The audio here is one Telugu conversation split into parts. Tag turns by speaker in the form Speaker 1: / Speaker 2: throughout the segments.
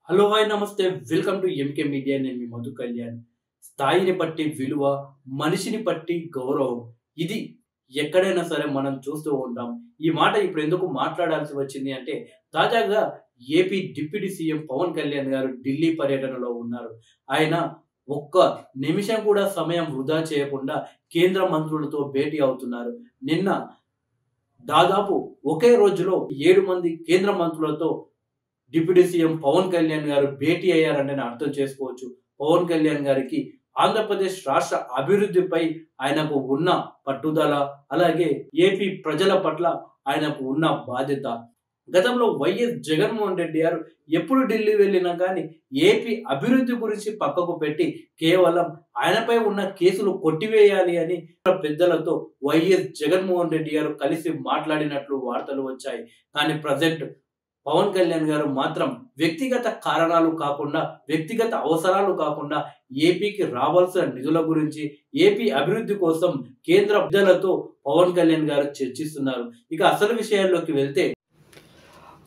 Speaker 1: హలో హాయ్ నమస్తే వెల్కమ్ టు ఎంకే మీడియా. నేను మీ మధు కళ్యాణ్. స్థాయిని బట్టి విలువ, మనిషిని బట్టి గౌరవం, ఇది ఎక్కడైనా సరే మనం చూస్తూ ఉంటాం. ఈ మాట ఇప్పుడు ఎందుకు మాట్లాడాల్సి వచ్చింది అంటే, తాజాగా AP deputy CM Pawan Kalyan garu Delhi పర్యటనలో ఉన్నారు. ఆయన ఒక్క నిమిషం కూడా సమయం వృధా చేయకుండా కేంద్ర మంత్రులతో భేటీ అవుతున్నారు. నిన్న దాదాపు ఒకే రోజులో 7 మంది కేంద్ర మంత్రులతో డిప్యూటీ సీఎం పవన్ కళ్యాణ్ గారు భేటీ అయ్యారంటే అర్థం చేసుకోవచ్చు. పవన్ కళ్యాణ్ గారికి ఆంధ్రప్రదేశ్ రాష్ట్ర అభివృద్ధిపై ఆయనకు ఉన్న పట్టుదల, అలాగే ఏపీ ప్రజల పట్ల ఆయనకు ఉన్న బాధ్యత. గతంలో వైఎస్ జగన్మోహన్ రెడ్డి గారు ఎప్పుడు ఢిల్లీ వెళ్ళినా కానీ ఏపీ అభివృద్ధి గురించి పక్కకు పెట్టి కేవలం ఆయనపై ఉన్న కేసులు కొట్టివేయాలి అని పెద్దలతో వైఎస్ జగన్మోహన్ రెడ్డి గారు కలిసి మాట్లాడినట్లు వార్తలు వచ్చాయి. కానీ ప్రజెంట్ పవన్ కళ్యాణ్ గారు మాత్రం వ్యక్తిగత కారణాలు కాకుండా, వ్యక్తిగత అవసరాలు కాకుండా ఏపీకి రావాల్సిన నిధుల గురించి, ఏపీ అభివృద్ధి కోసం కేంద్ర పెద్దలతో పవన్ కళ్యాణ్ గారు చర్చిస్తున్నారు. ఇక అసలు విషయాల్లోకి వెళ్తే,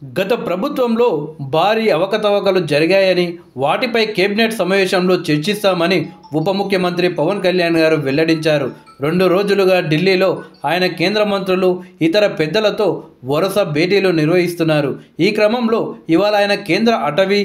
Speaker 1: గత ప్రభుత్వంలో భారీ అవకతవకలు జరిగాయని, వాటిపై కేబినెట్ సమావేశంలో చర్చిస్తామని ఉప ముఖ్యమంత్రి పవన్ కళ్యాణ్ గారు వెల్లడించారు. 2 రోజులుగా ఢిల్లీలో ఆయన కేంద్ర మంత్రులు, ఇతర పెద్దలతో వరుస భేటీలు నిర్వహిస్తున్నారు. ఈ క్రమంలో ఇవాళ ఆయన కేంద్ర అటవీ,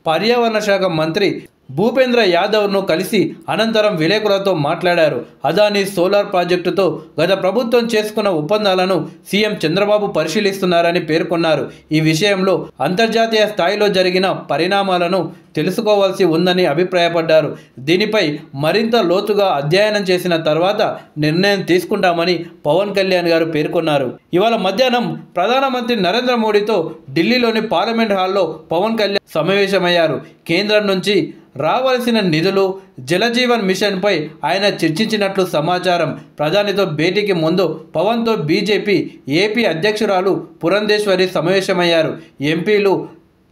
Speaker 1: పర్యావరణ శాఖ మంత్రి భూపేంద్ర యాదవ్ను కలిసి అనంతరం విలేకరులతో మాట్లాడారు. అదానీ సోలార్ ప్రాజెక్టుతో గత ప్రభుత్వం చేసుకున్న ఒప్పందాలను సీఎం చంద్రబాబు పరిశీలిస్తున్నారని పేర్కొన్నారు. ఈ విషయంలో అంతర్జాతీయ స్థాయిలో జరిగిన పరిణామాలను తెలుసుకోవాల్సి ఉందని అభిప్రాయపడ్డారు. దీనిపై మరింత లోతుగా అధ్యయనం చేసిన తర్వాత నిర్ణయం తీసుకుంటామని పవన్ కళ్యాణ్ గారు పేర్కొన్నారు. ఇవాళ మధ్యాహ్నం ప్రధానమంత్రి నరేంద్ర మోడీతో ఢిల్లీలోని పార్లమెంట్ హాల్లో పవన్ కళ్యాణ్ సమావేశమయ్యారు. కేంద్రం నుంచి రావాల్సిన నిధులు, జలజీవన్ మిషన్పై ఆయన చర్చించినట్లు సమాచారం. ప్రధానితో భేటీకి ముందు పవన్తో బీజేపీ ఏపీ అధ్యక్షురాలు పురంధేశ్వరి సమావేశమయ్యారు. ఎంపీలు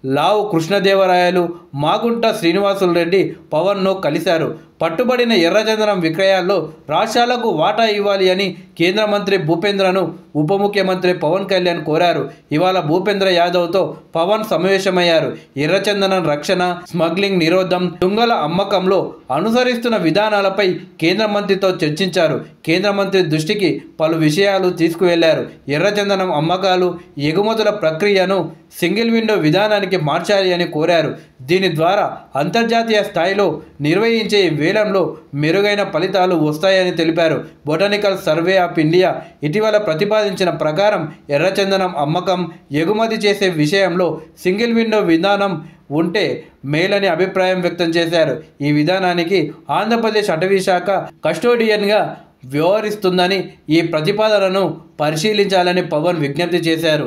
Speaker 1: లావు కృష్ణదేవరాయలు, మాగుంట శ్రీనివాసులు రెడ్డి పవన్ను కలిశారు. పట్టుబడిన ఎర్రచందనం విక్రయాల్లో రాష్ట్రాలకు వాటా ఇవ్వాలి అని కేంద్ర మంత్రి భూపేంద్రను ఉప ముఖ్యమంత్రి పవన్ కళ్యాణ్ కోరారు. ఇవాళ భూపేంద్ర యాదవ్తో పవన్ సమావేశమయ్యారు. ఎర్రచందనం రక్షణ, స్మగ్లింగ్ నిరోధం, తుంగల అమ్మకంలో అనుసరిస్తున్న విధానాలపై కేంద్ర మంత్రితో చర్చించారు. కేంద్ర మంత్రి దృష్టికి పలు విషయాలు తీసుకువెళ్లారు. ఎర్రచందనం అమ్మకాలు, ఎగుమతుల ప్రక్రియను సింగిల్ విండో విధానానికి మార్చాలి అని కోరారు. దీని ద్వారా అంతర్జాతీయ స్థాయిలో నిర్వహించే వేలంలో మెరుగైన ఫలితాలు వస్తాయని తెలిపారు. బొటానికల్ సర్వే ఆఫ్ ఇండియా ఇటీవల ప్రతిపాదించిన ప్రకారం ఎర్రచందనం అమ్మకం, ఎగుమతి చేసే విషయంలో సింగిల్ విండో విధానం ఉంటే మేలని అభిప్రాయం వ్యక్తం చేశారు. ఈ విధానానికి ఆంధ్రప్రదేశ్ అటవీ శాఖ కస్టోడియన్గా వ్యవహరిస్తుందని, ఈ ప్రతిపాదనను పరిశీలించాలని పవన్ విజ్ఞప్తి చేశారు.